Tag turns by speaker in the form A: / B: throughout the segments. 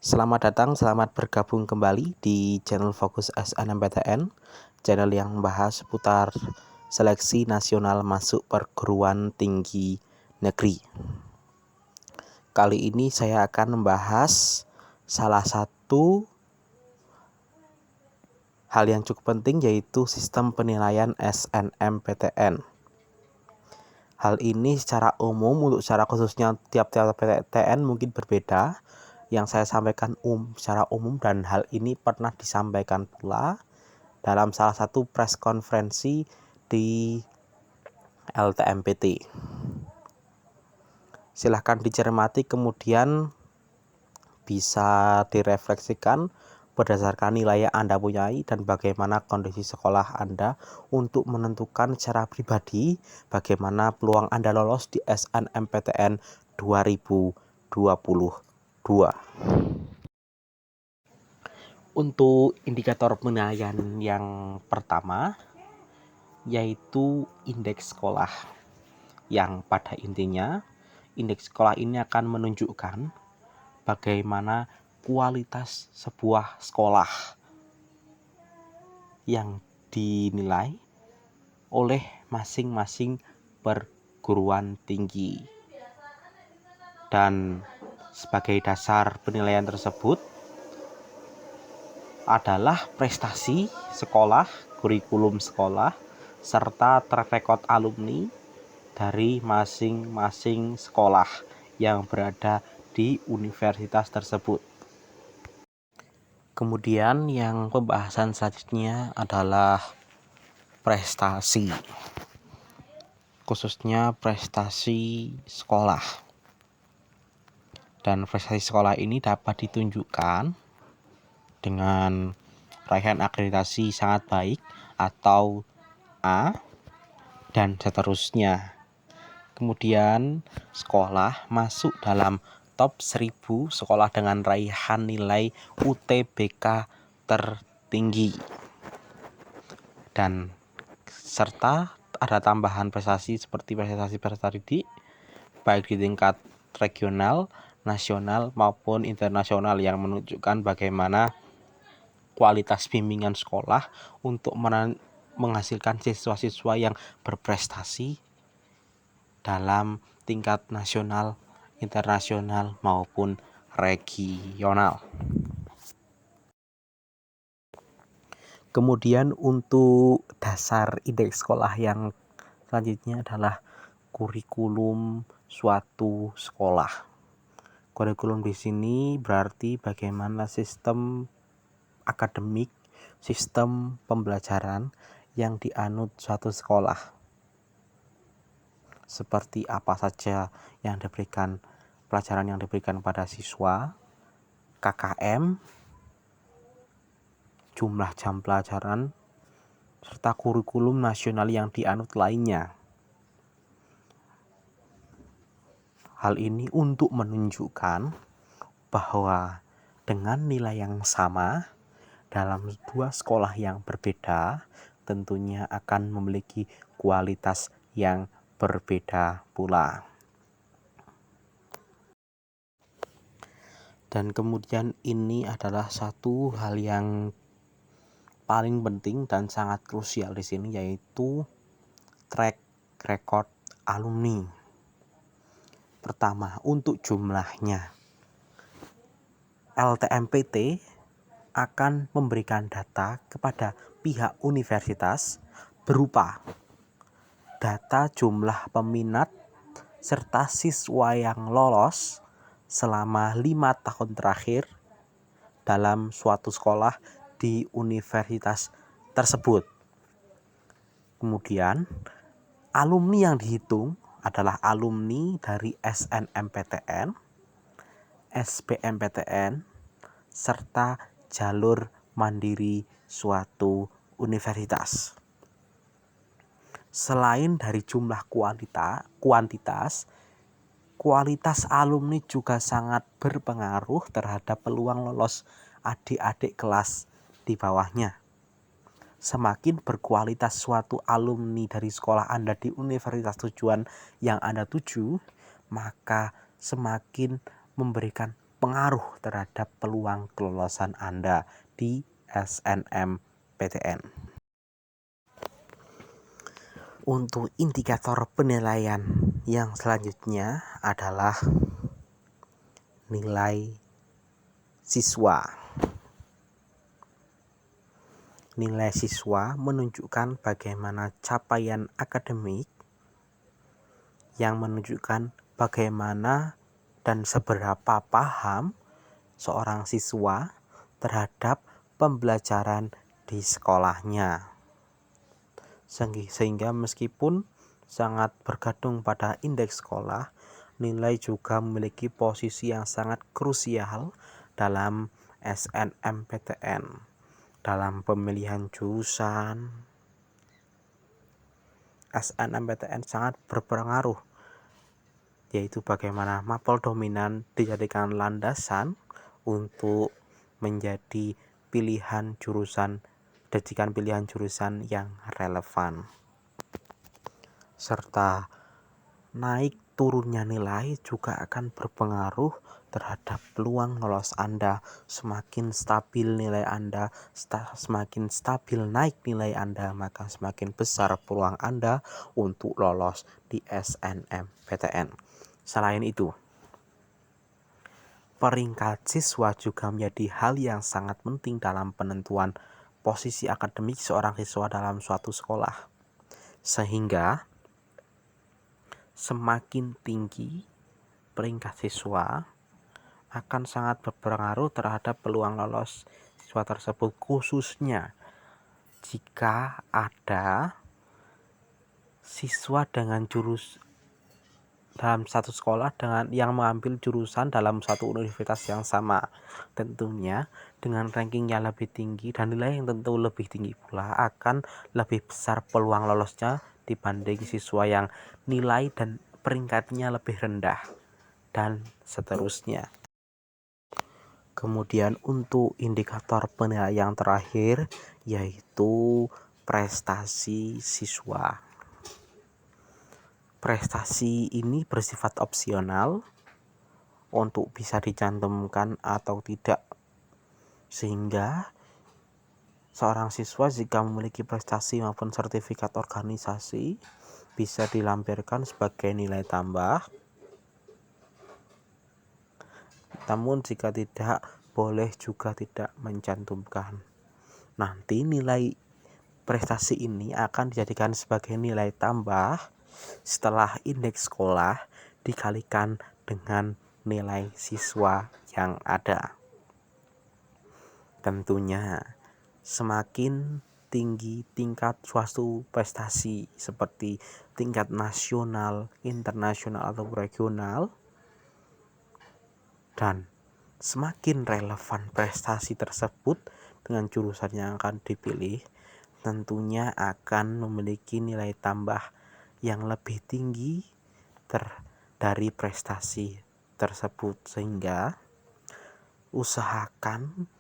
A: Selamat datang, selamat bergabung kembali di channel Fokus SNMPTN, channel yang membahas seputar seleksi nasional masuk perguruan tinggi negeri. Kali ini saya akan membahas salah satu hal yang cukup penting, yaitu sistem penilaian SNMPTN. Hal ini secara umum, untuk secara khususnya tiap-tiap PTN mungkin berbeda. Yang saya sampaikan secara umum, dan hal ini pernah disampaikan pula dalam salah satu press konferensi di LTMPT. Silahkan dicermati, kemudian bisa direfleksikan berdasarkan nilai yang Anda punyai dan bagaimana kondisi sekolah Anda untuk menentukan secara pribadi bagaimana peluang Anda lolos di SNMPTN 2022. Untuk indikator penilaian yang pertama yaitu indeks sekolah, yang pada intinya indeks sekolah ini akan menunjukkan bagaimana kualitas sebuah sekolah yang dinilai oleh masing-masing perguruan tinggi. Dan sebagai dasar penilaian tersebut adalah prestasi sekolah, kurikulum sekolah, serta track record alumni dari masing-masing sekolah yang berada di universitas tersebut. Kemudian yang pembahasan selanjutnya adalah prestasi, khususnya prestasi sekolah. Dan prestasi sekolah ini dapat ditunjukkan dengan raihan akreditasi sangat baik atau A dan seterusnya. Kemudian sekolah masuk dalam top 1000 sekolah dengan raihan nilai UTBK tertinggi. Dan serta ada tambahan prestasi seperti prestasi didik baik di tingkat regional, nasional maupun internasional yang menunjukkan bagaimana kualitas bimbingan sekolah untuk menghasilkan siswa-siswa yang berprestasi dalam tingkat nasional, internasional maupun regional. Kemudian untuk dasar indeks sekolah yang selanjutnya adalah kurikulum suatu sekolah. Kurikulum di sini berarti bagaimana sistem akademik, sistem pembelajaran yang dianut suatu sekolah. Seperti apa saja yang diberikan, pelajaran yang diberikan pada siswa, KKM, jumlah jam pelajaran, serta kurikulum nasional yang dianut lainnya. Hal ini untuk menunjukkan bahwa dengan nilai yang sama dalam dua sekolah yang berbeda tentunya akan memiliki kualitas yang berbeda pula. Dan kemudian ini adalah satu hal yang paling penting dan sangat krusial di sini, yaitu track record alumni. Pertama, untuk jumlahnya, LTMPT akan memberikan data kepada pihak universitas berupa data jumlah peminat serta siswa yang lolos selama 5 tahun terakhir dalam suatu sekolah di universitas tersebut. Kemudian alumni yang dihitung adalah alumni dari SNMPTN, SBMPTN, serta jalur mandiri suatu universitas. Selain dari jumlah kuantitas, kualitas alumni juga sangat berpengaruh terhadap peluang lolos adik-adik kelas di bawahnya. Semakin berkualitas suatu alumni dari sekolah Anda di universitas tujuan yang Anda tuju, maka semakin memberikan berpengaruh terhadap peluang kelolosan Anda di SNMPTN. Untuk indikator penilaian yang selanjutnya adalah nilai siswa. Nilai siswa menunjukkan bagaimana capaian akademik yang menunjukkan bagaimana dan seberapa paham seorang siswa terhadap pembelajaran di sekolahnya. Sehingga meskipun sangat bergantung pada indeks sekolah, nilai juga memiliki posisi yang sangat krusial dalam SNMPTN, dalam pemilihan jurusan. SNMPTN sangat berpengaruh, yaitu bagaimana mapel dominan dijadikan landasan untuk menjadi pilihan jurusan yang relevan. Serta naik turunnya nilai juga akan berpengaruh terhadap peluang lolos Anda. Semakin stabil nilai Anda, semakin stabil naik nilai Anda, maka semakin besar peluang Anda untuk lolos di SNMPTN. Selain itu, peringkat siswa juga menjadi hal yang sangat penting dalam penentuan posisi akademik seorang siswa dalam suatu sekolah. Sehingga semakin tinggi peringkat siswa akan sangat berpengaruh terhadap peluang lolos siswa tersebut, khususnya jika ada siswa dalam satu sekolah yang mengambil jurusan dalam satu universitas yang sama. Tentunya dengan ranking yang lebih tinggi dan nilai yang tentu lebih tinggi pula akan lebih besar peluang lolosnya dibanding siswa yang nilai dan peringkatnya lebih rendah, dan seterusnya. Kemudian untuk indikator penilaian yang terakhir yaitu prestasi siswa. Prestasi ini bersifat opsional untuk bisa dicantumkan atau tidak, sehingga seorang siswa jika memiliki prestasi maupun sertifikat organisasi bisa dilampirkan sebagai nilai tambah. Namun jika tidak, boleh juga tidak mencantumkan. Nanti nilai prestasi ini akan dijadikan sebagai nilai tambah setelah indeks sekolah dikalikan dengan nilai siswa yang ada. Tentunya semakin tinggi tingkat suatu prestasi seperti tingkat nasional, internasional atau regional, dan semakin relevan prestasi tersebut dengan jurusan yang akan dipilih, tentunya akan memiliki nilai tambah yang lebih tinggi dari prestasi tersebut. Sehingga usahakan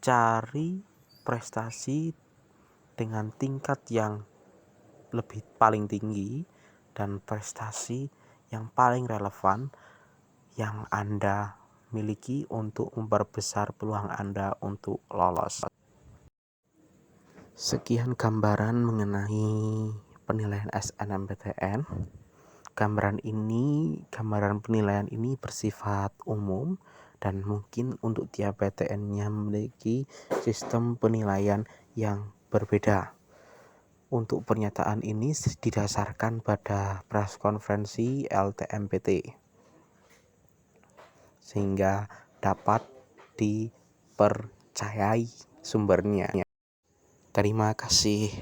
A: cari prestasi dengan tingkat yang paling tinggi dan prestasi yang paling relevan yang Anda miliki untuk memperbesar peluang Anda untuk lolos. Sekian gambaran mengenai penilaian SNMPTN. Gambaran penilaian ini bersifat umum dan mungkin untuk tiap PTN-nya memiliki sistem penilaian yang berbeda. Untuk pernyataan ini didasarkan pada prakonferensi LTMPT, sehingga dapat dipercayai sumbernya. Terima kasih.